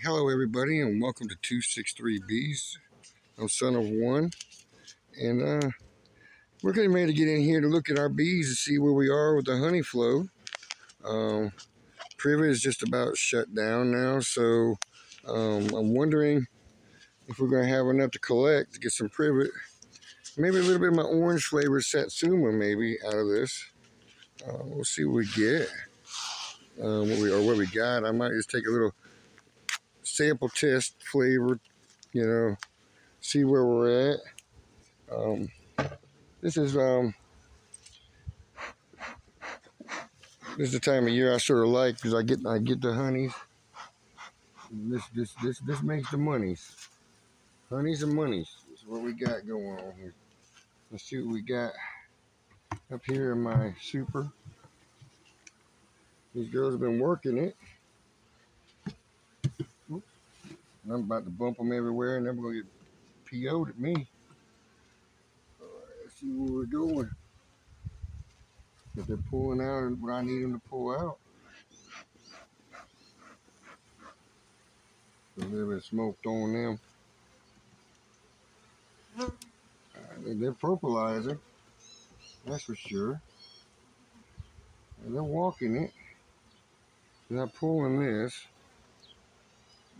Hello, everybody, and welcome to 263 Bees. I'm son of one, and we're getting ready to get in here to look at our bees to see where we are with the honey flow. Privet is just about shut down now, so I'm wondering if we're going to have enough to collect to get some privet. Maybe a little bit of my orange flavored satsuma, maybe out of this. We'll see what we get, what we got. I might just take a little sample test flavor, see where we're at. Um, this is the time of year I sort of like because I get the honeys. This makes the monies. Honeys and monies is what we got going on here. Let's see what we got up here in my super. These girls have been working it. Oops. And I'm about to bump them everywhere, and they're gonna get PO'd at me. Let's see where we're going. If they're pulling out what I need them to pull out. A little bit of smoke on them. They're purpleizing, that's for sure. And they're walking it. They're not pulling this,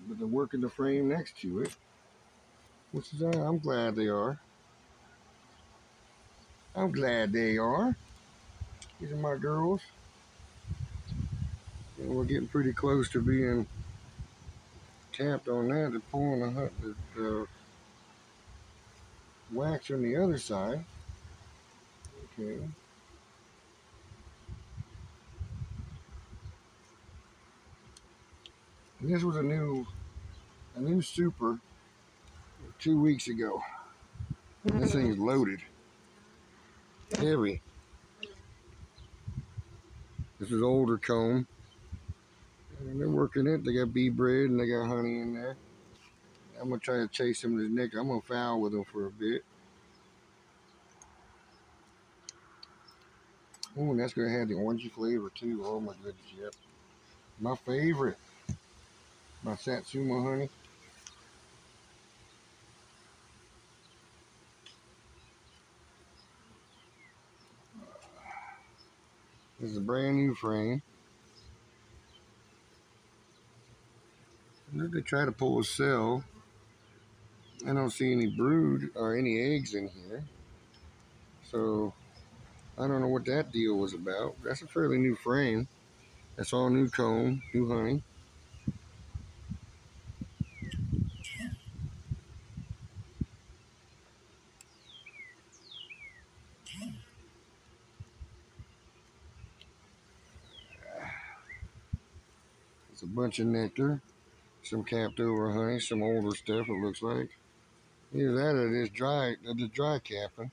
but they're working the frame next to it, which is, I'm glad they are. I'm glad they are. These are my girls. And we're getting pretty close to being tapped on that. They're pulling the wax on the other side. Okay. And this was a new super 2 weeks ago. And this thing is loaded. Heavy. This is older comb. And they're working it. They got bee bread and they got honey in there. I'm gonna try to chase him to the nectar. I'm gonna foul with them for a bit. Oh, and that's gonna have the orangey flavor too. Oh my goodness, yep. My favorite. My satsuma honey. This is a brand new frame. And if they try to pull a cell, I don't see any brood or any eggs in here. So I don't know what that deal was about. That's a fairly new frame. That's all new comb, new honey. It's a bunch of nectar, some capped over honey, some older stuff it looks like. Either that or it is dry capping.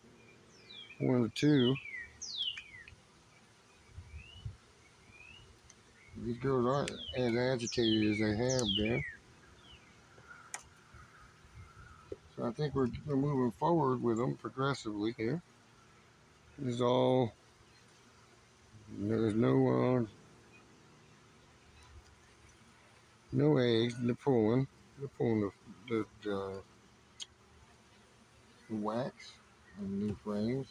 One of the two. These girls aren't as agitated as they have been. So I think we're moving forward with them progressively here. This is all, there's no eggs. They're pulling the wax and new frames.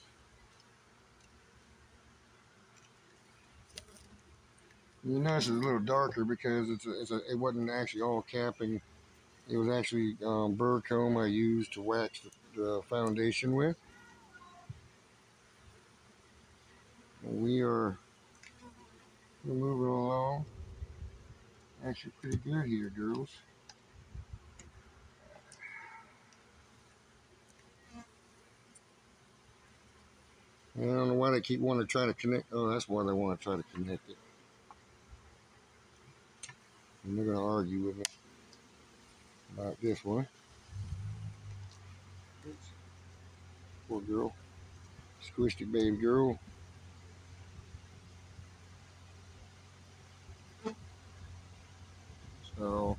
You notice it's a little darker because it wasn't actually all capping. It was actually burr comb I used to wax the foundation with. We're moving along. Actually pretty good here, girls. I don't know why they keep wanting to try to connect. Oh, that's why they want to try to connect it. And they're going to argue with me about this one. Poor girl. Squished it, baby girl. So,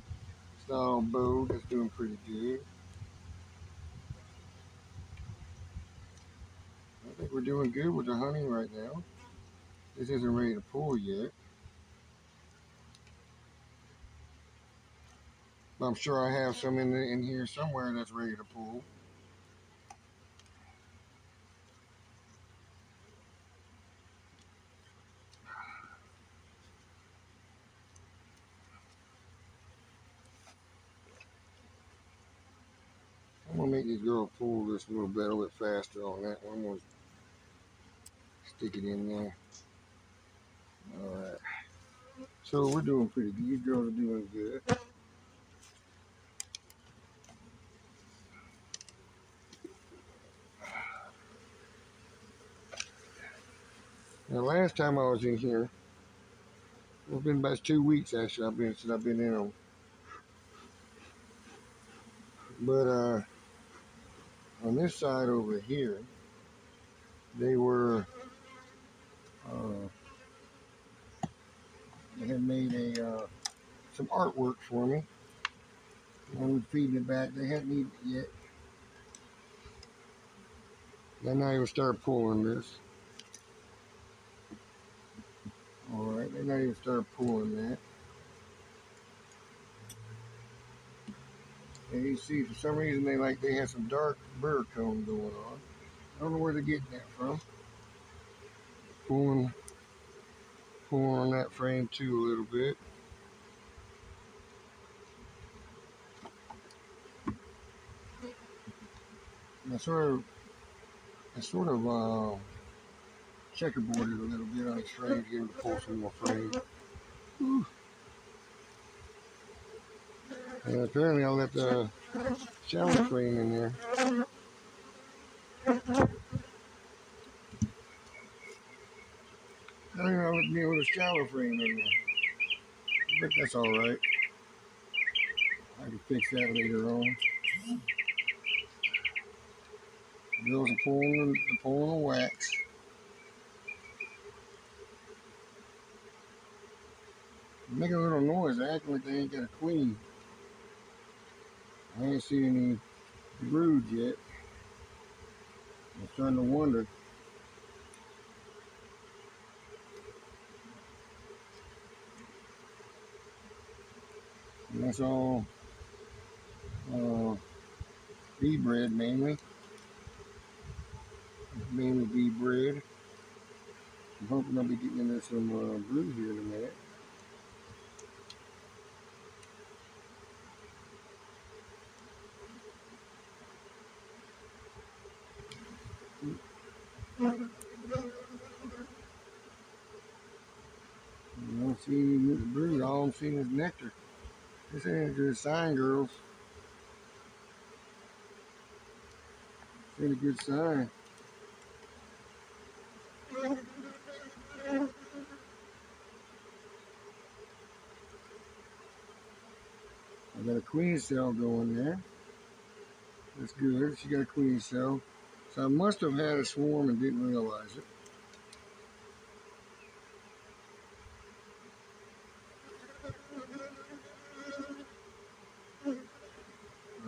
it's not all bowed. It's doing pretty good. I think we're doing good with the honey right now. This isn't ready to pull yet. I'm sure I have some in here somewhere that's ready to pull. I'm gonna make this girl pull this a little bit faster on that one. I'm gonna stick it in there. All right. So we're doing pretty good. These girls are doing good. Now, last time I was in here, it's been about 2 weeks actually. Since I've been in them. But on this side over here, they were uh, they had made a some artwork for me. I'm feeding it back. They hadn't eaten it yet. Then I even start pulling this. All right, then I even start pulling that. And you see, for some reason, they had some dark burr cone going on. I don't know where they're getting that from. Pulling, pulling on that frame too a little bit. And I sort of checkerboarded a little bit on its frame to get him to pull some more frame. Whew. And apparently I left the shallow frame in there. I don't know, I left me with a shallow frame in there. But that's alright. I can fix that later on. Girls are pulling the wax. Making a little noise, acting like they ain't got a queen. I ain't seen any brood yet. I'm starting to wonder. And that's all bee bread mainly. Mainly bee bread. I'm hoping I'll be getting into some brood here in a minute. I don't see any brood. All I'm seeing is nectar. This ain't a good sign, girls. This ain't a good sign. I got a queen cell going there. That's good. She got a queen cell. So I must have had a swarm and didn't realize it.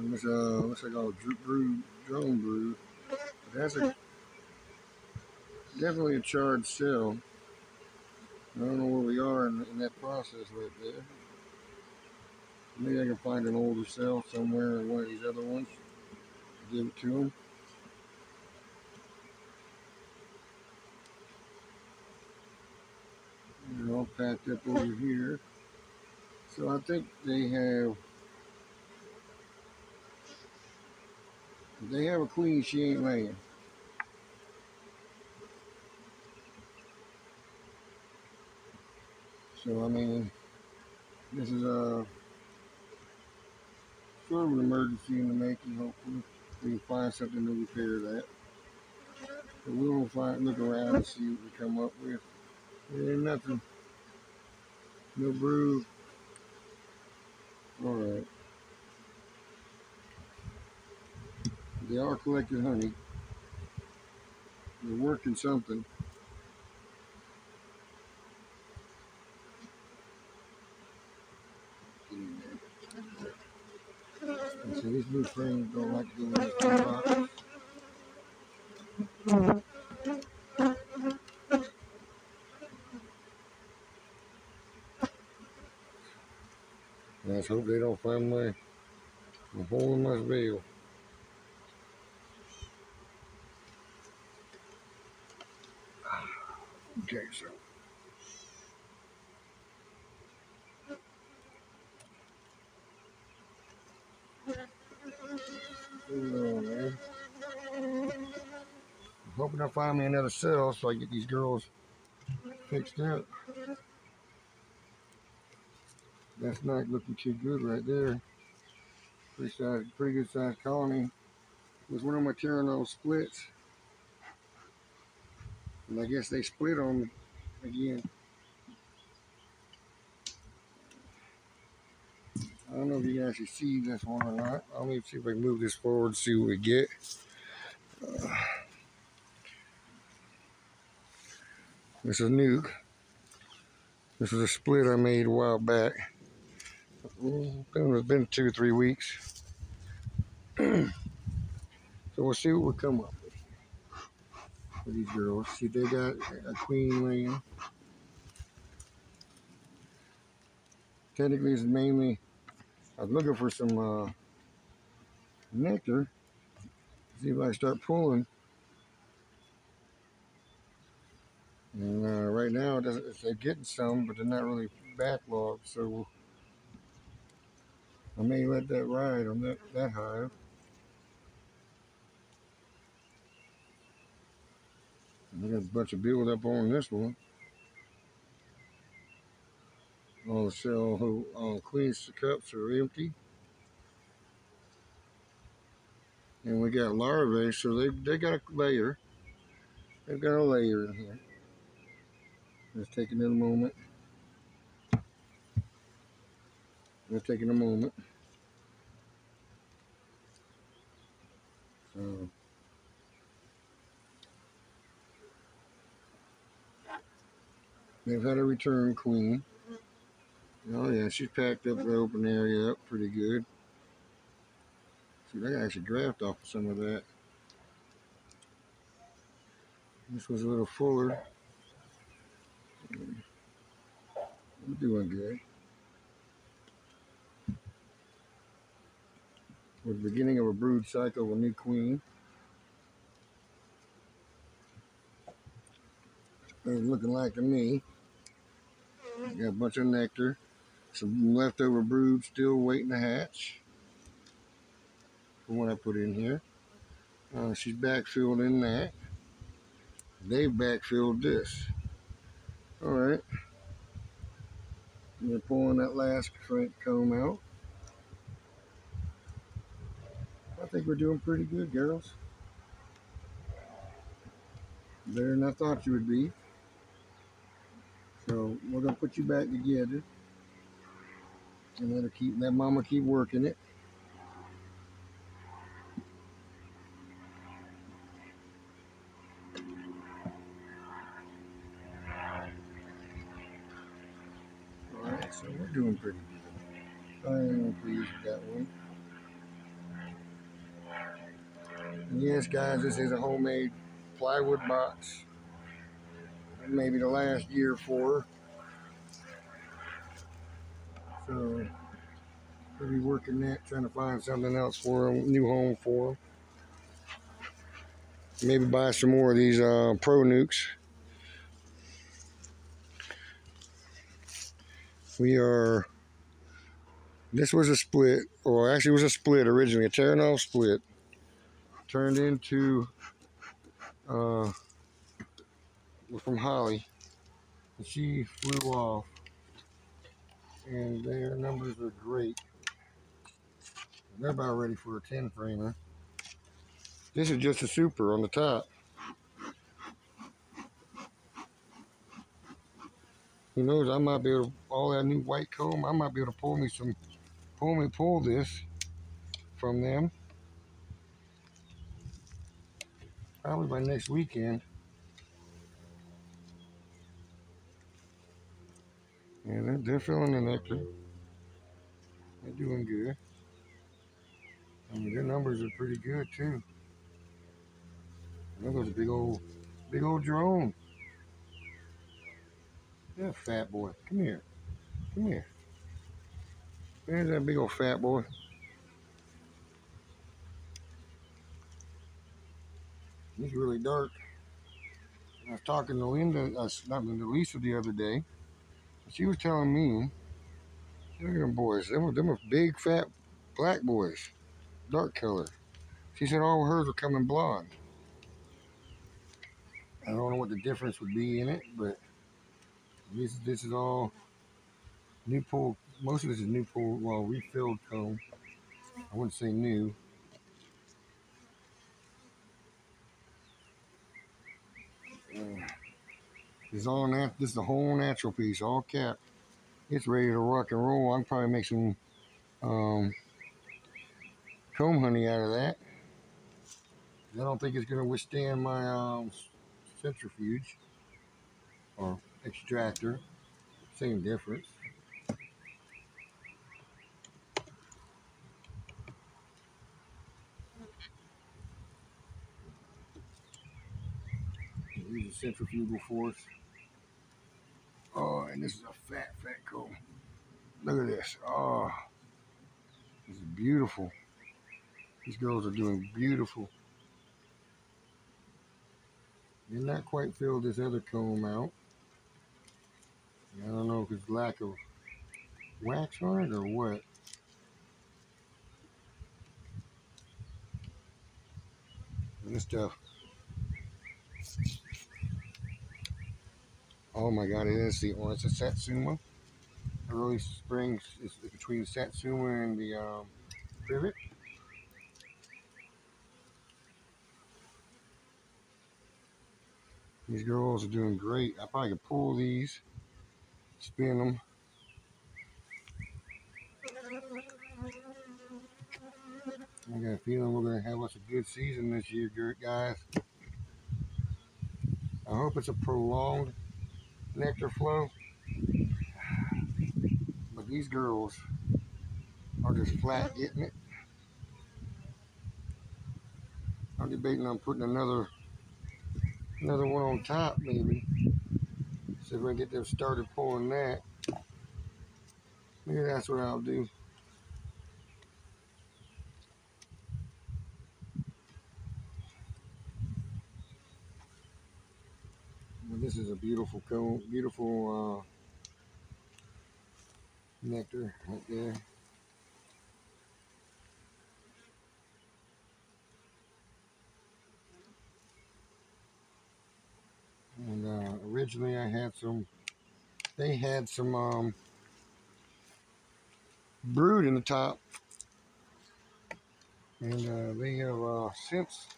What's that called? Brood, drone brood. But that's definitely a charged cell. I don't know where we are in that process right there. Maybe I can find an older cell somewhere in one of these other ones. Give it to them. They're all packed up over here. So I think they have a queen. She ain't laying. So I mean, this is a sort of an emergency in the making. Hopefully, we can find something to repair that. But we'll look around and see what we come up with. There ain't nothing. No brood. All right. They are collecting honey. They're working something. And so these blue frames don't like to go in this box. Let's hope they don't find my hole in my veil. Okay, so. Oh, man. I'm hoping I find me another cell so I get these girls fixed up. That's not looking too good right there. Pretty good sized colony. It was one of my Tyranno splits. And I guess they split on me again. I don't know if you can actually see this one or not. I'll need to see if I can move this forward and see what we get. This is new. This is a split I made a while back. It's been 2 or 3 weeks. So we'll see what we come up with for these girls. See, they got a queen laying. Technically, it's mainly, I was looking for some nectar. See if I start pulling. And right now, they're getting some, but they're not really backlogged. So I may let that ride on that hive. I got a bunch of build up on this one. All the cell queens cups are empty. And we got larvae, so they got a layer. They've got a layer in here. Let's take another moment. Let's take a moment. So they've had a return queen. Oh yeah, she's packed up the open area up pretty good. See, they actually graft off of some of that. This was a little fuller. We're doing good. We're the beginning of a brood cycle of a new queen. It's looking like to me. Got a bunch of nectar. Some leftover brood still waiting to hatch. From what I put in here. She's backfilled in that. They've backfilled this. Alright. We're pulling that last comb out. I think we're doing pretty good, girls. Better than I thought you would be. So we're gonna put you back together. And let mama keep working it. Alright, so we're doing pretty good. I am pleased with that one. And yes, guys, this is a homemade plywood box. Maybe the last year for her. So we'll be working that, trying to find something else for a new home for them. Maybe buy some more of these Pro Nukes. This was a split, or actually it was a split originally, a Tyranno split. Turned into, from Holly. And she flew off. And their numbers are great. They're about ready for a 10 framer. This is just a super on the top. Who knows, I might be able to, all that new white comb, I might be able to pull this from them. Probably by next weekend. And they're filling the nectar. They're doing good. I mean, their numbers are pretty good too. There goes a big old drone. Yeah, fat boy. Come here. Come here. There's that big old fat boy. He's really dark. I was talking to Linda, not Linda, Lisa the other day. She was telling me, look at them boys. Them are big, fat, black boys, dark color. She said all hers are coming blonde. I don't know what the difference would be in it, but this is all new pool. Most of this is new pool, well, refilled comb. I wouldn't say new. It's all this is the whole natural piece, all capped. It's ready to rock and roll. I can probably make some um, comb honey out of that. I don't think it's going to withstand my centrifuge or extractor. Same difference. Use a centrifugal force. Oh, and this is a fat, fat comb. Look at this. Oh, this is beautiful. These girls are doing beautiful. Did not quite fill this other comb out. I don't know if it's lack of wax on it or what. And this stuff. Oh my God, it is the orange. It's a Satsuma. Early spring is between the Satsuma and the privet. These girls are doing great. I probably could pull these, spin them. I got a feeling we're going to have us a good season this year, guys. I hope it's a prolonged nectar flow. But these girls are just flat getting it. I'm debating on putting another one on top, maybe. So if I get them started pulling that, maybe that's what I'll do. Well, this is a beautiful cone, beautiful nectar right there. And originally I had some, they had some brood in the top. And they have since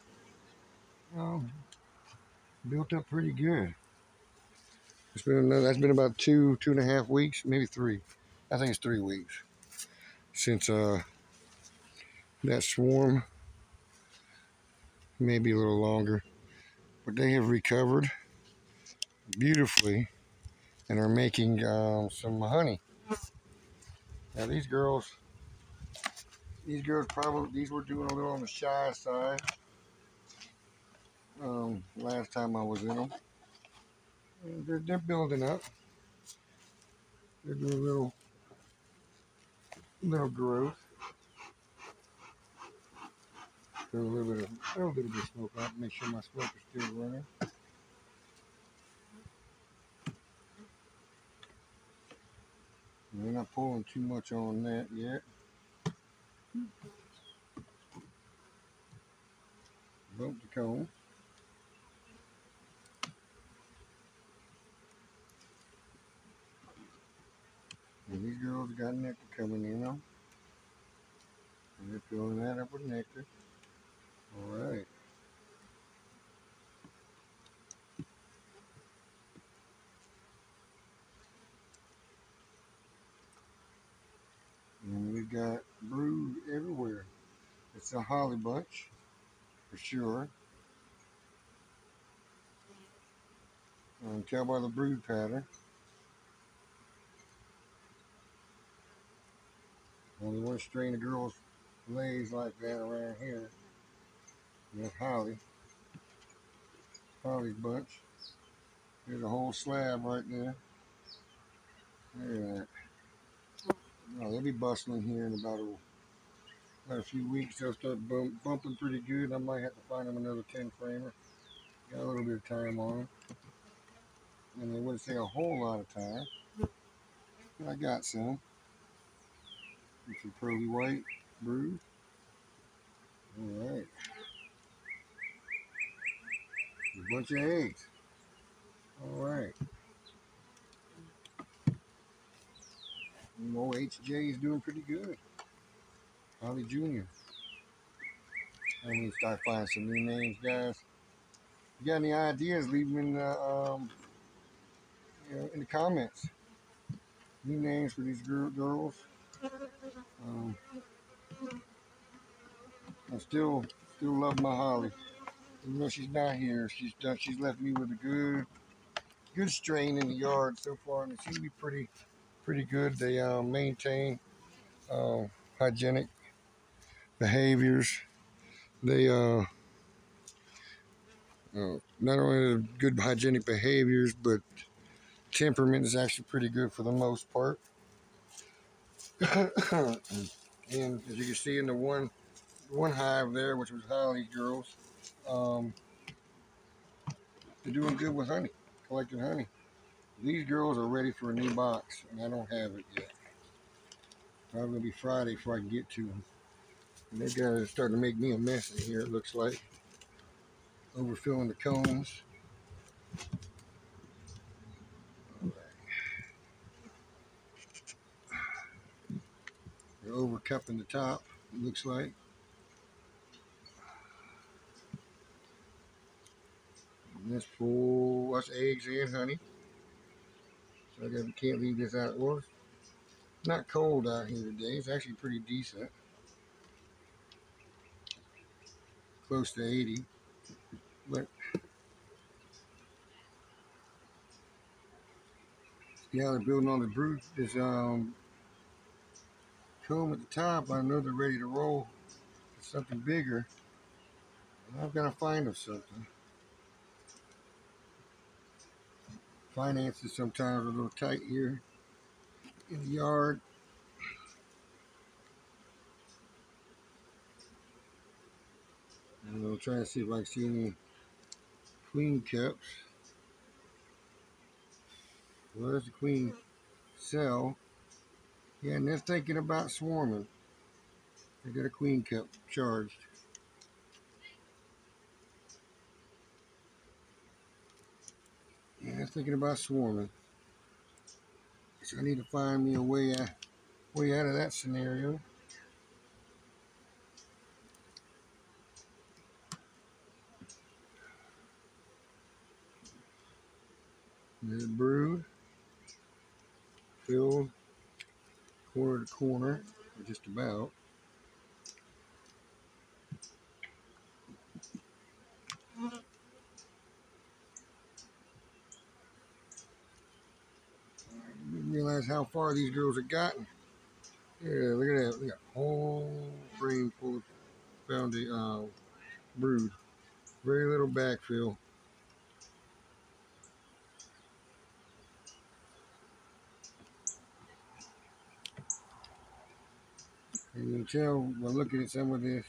built up pretty good. That's been about 2.5 weeks, maybe 3. I think it's 3 weeks since that swarm, maybe a little longer. But they have recovered beautifully and are making some honey. Now these girls probably, these were doing a little on the shy side last time I was in them. And they're building up. They're doing little growth. Throw a little bit of smoke out to make sure my smoke is still running. We're not pulling too much on that yet. Bump the comb. And these girls got nectar coming in them. And they're filling that up with nectar. All right. And we've got brood everywhere. It's a holly bunch, for sure. I can tell by the brood pattern. Only one strain of girls lays like that around here. And that's holly. Holly's bunch. There's a whole slab right there. Look at that. Oh, they'll be bustling here in about a few weeks. They'll start bumping pretty good. I might have to find them another 10 framer. Got a little bit of time on them. And they wouldn't say a whole lot of time. But I got some. With some pearly white brood. Alright. A bunch of eggs. Alright. Old HJ is doing pretty good. Holly Jr. I need to start finding some new names, guys. If you got any ideas, leave them in the comments. New names for these girls. Um, I still love my Holly. Even though she's not here, she's left me with a good strain in the yard so far, and it seems to be pretty good. They maintain hygienic behaviors. They not only good hygienic behaviors, but temperament is actually pretty good for the most part. And as you can see in the one hive there, which was Holly's girls, um, they're doing good with honey, collecting honey. These girls are ready for a new box, and I don't have it yet. Probably gonna be Friday before I can get to them. And they guys are starting to make me a mess in here. It looks like overfilling the combs. They're overcupping the top. It looks like. And that's full. That's eggs and honey. So can't leave this out. Well, it's not cold out here today. It's actually pretty decent. Close to 80. But yeah, they're building on the brood. This comb at the top. I know they're ready to roll for something bigger. And I've got to find them something. Finances sometimes are a little tight here in the yard. And I'll try to see if I can see any queen cups. Well, there's the queen cell. Yeah, and they're thinking about swarming. They got a queen cup charged. Yeah, they're thinking about swarming. So I need to find me a way out of that scenario. There's a brood filled corner to corner, or just about. I didn't realize how far these girls have gotten. Yeah, look at that. They got a whole frame full of brood. Very little backfill. And you can tell by looking at some of this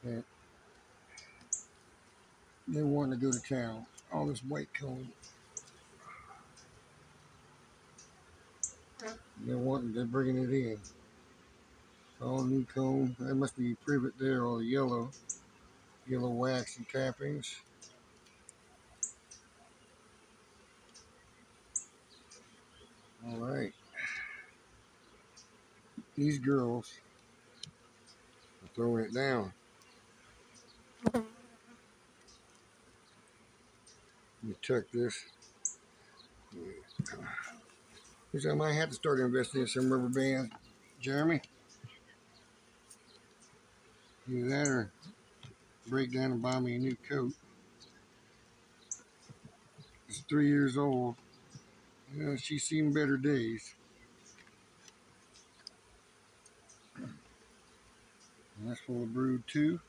that they want to go to town. All this white comb. They're bringing it in. All new comb. That must be privet there, all the yellow wax and cappings. All right. These girls are throwing it down. Let me tuck this. Which I might have to start investing in some rubber bands. Jeremy? Either that or break down and buy me a new coat. It's 3 years old. You know, she's seen better days. And that's full of brood too.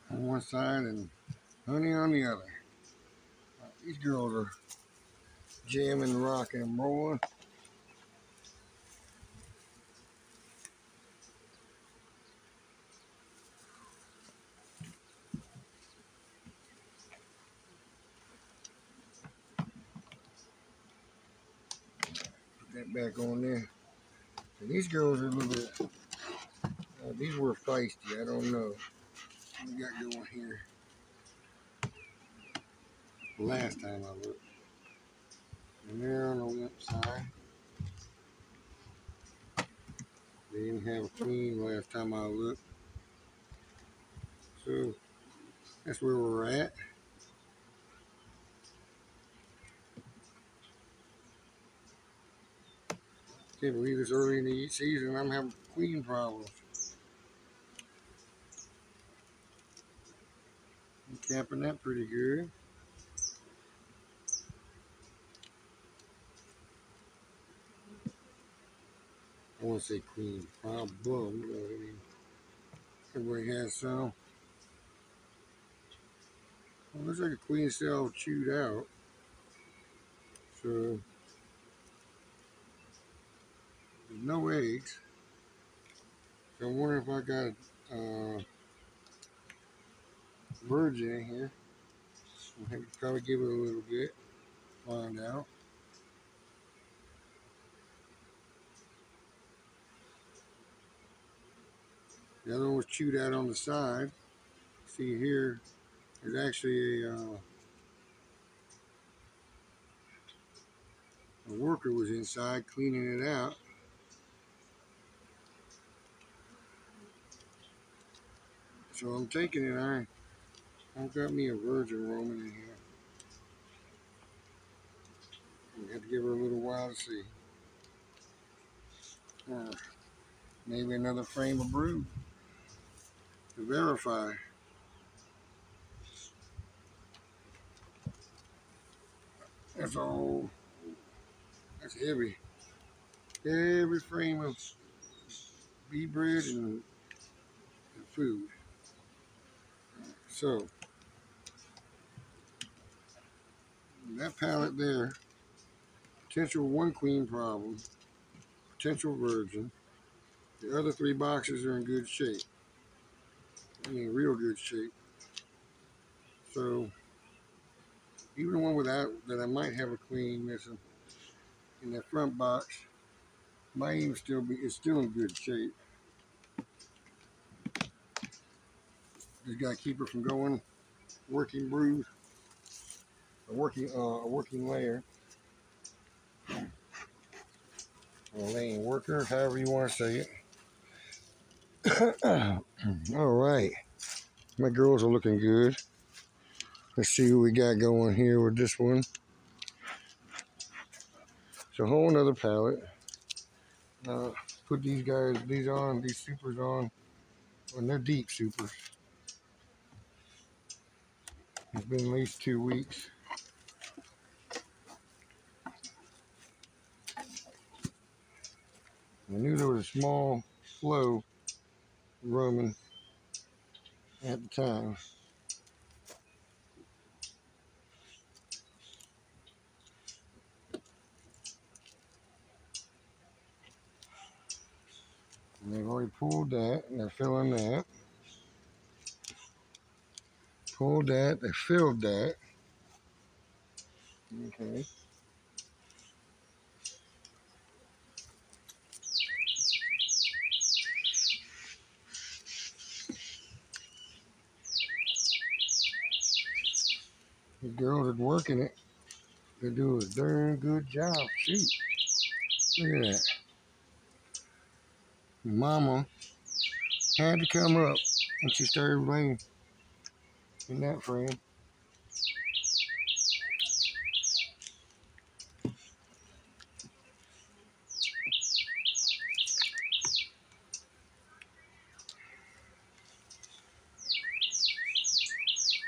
On one side and honey on the other. These girls are jamming, rocking, and rolling. that back on there. And these girls are a little bit, these were feisty. I don't know. What we got going here? Last time I looked. And there on the left side. They didn't have a queen last time I looked. So that's where we're at. Can't believe it's early in the season. I'm having queen problems. I'm capping that pretty good. I want to say queen problem. I mean, everybody has some. Well, looks like a queen cell chewed out. So there's no eggs. So I'm wondering if I got a virgin in here. I'll have to probably give it a little bit. Find out. The other one was chewed out on the side. See here, there's actually a worker was inside cleaning it out. So I'm taking it. I've got me a virgin roaming in here. We have to give her a little while to see. Maybe another frame of brood to verify. That's all. That's heavy. Every frame of bee bread and food. So that pallet there, potential one queen problem, potential virgin. The other 3 boxes are in good shape. I mean, real good shape. So even the one without that I might have a queen missing in that front box might even still be. It's still in good shape. Just gotta keep her from going working brood, a working layer, or a laying worker, however you want to say it. All right, my girls are looking good. Let's see what we got going here with this one. It's a whole nother palette. Put these supers on, and they're deep supers. It's been at least 2 weeks. I knew there was a small flow roaming at the time. And they've already pulled that, and they're filling that. Pulled that, they filled that. Okay. The girls are working it. They do a darn good job. Shoot. Look at that. Mama had to come up when she started laying in that frame.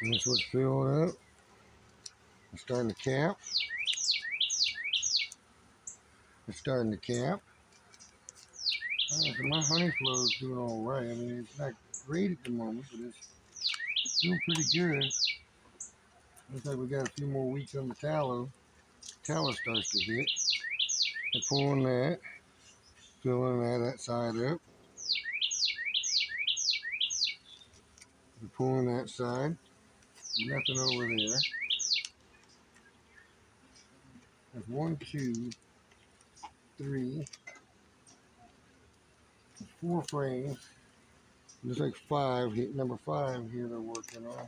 And that's what's filled up. It's starting to cap. It's starting to cap. So my honey flow is doing all right. I mean, it's not great at the moment, but it's doing pretty good. Looks like we got a few more weeks on the tallow. Tallow starts to hit. They're pulling that, filling that side up. They're pulling that side. Nothing over there. There's 1, 2, three, 4 frames. There's like 5, number 5 here they're working on.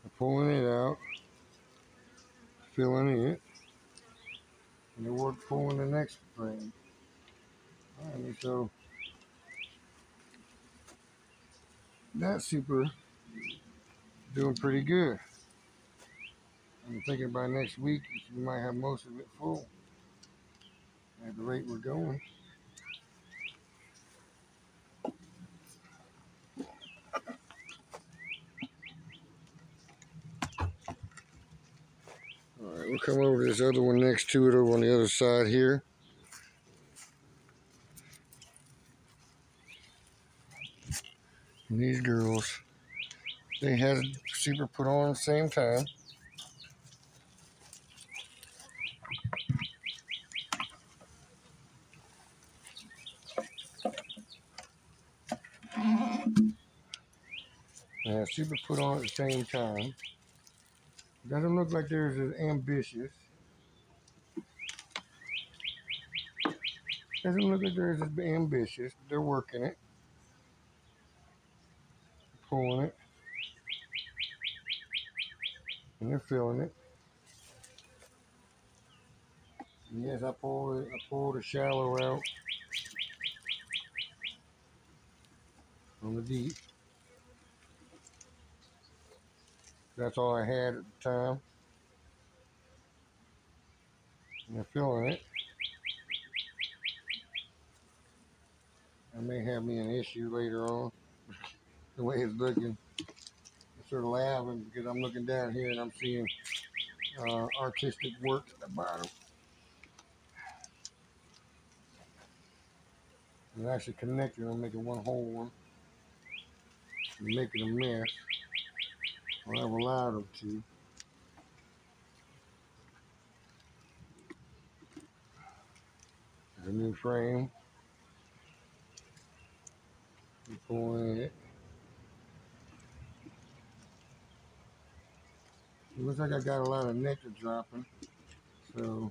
They're pulling it out, filling it, and they're pulling the next frame. Alright, so that's super doing pretty good. I'm thinking by next week we might have most of it full at the rate we're going. Alright, we'll come over to this other one next to it over on the other side here. And these girls, they had a super put on at the same time. They had super put on at the same time. Doesn't look like they're as ambitious. Doesn't look like they're as ambitious. They're working it, pulling it, and they're feeling it. And yes, I pulled the shallow out on the deep. That's all I had at the time. And they're feeling it. That may have me an issue later on. The way it's looking, I'm sort of laughing because I'm looking down here and I'm seeing artistic work at the bottom. And actually connecting, I'm making one whole one. I'm making a mess. I've allowed them to. There's a new frame. I'm pulling it. It looks like I got a lot of nectar dropping. So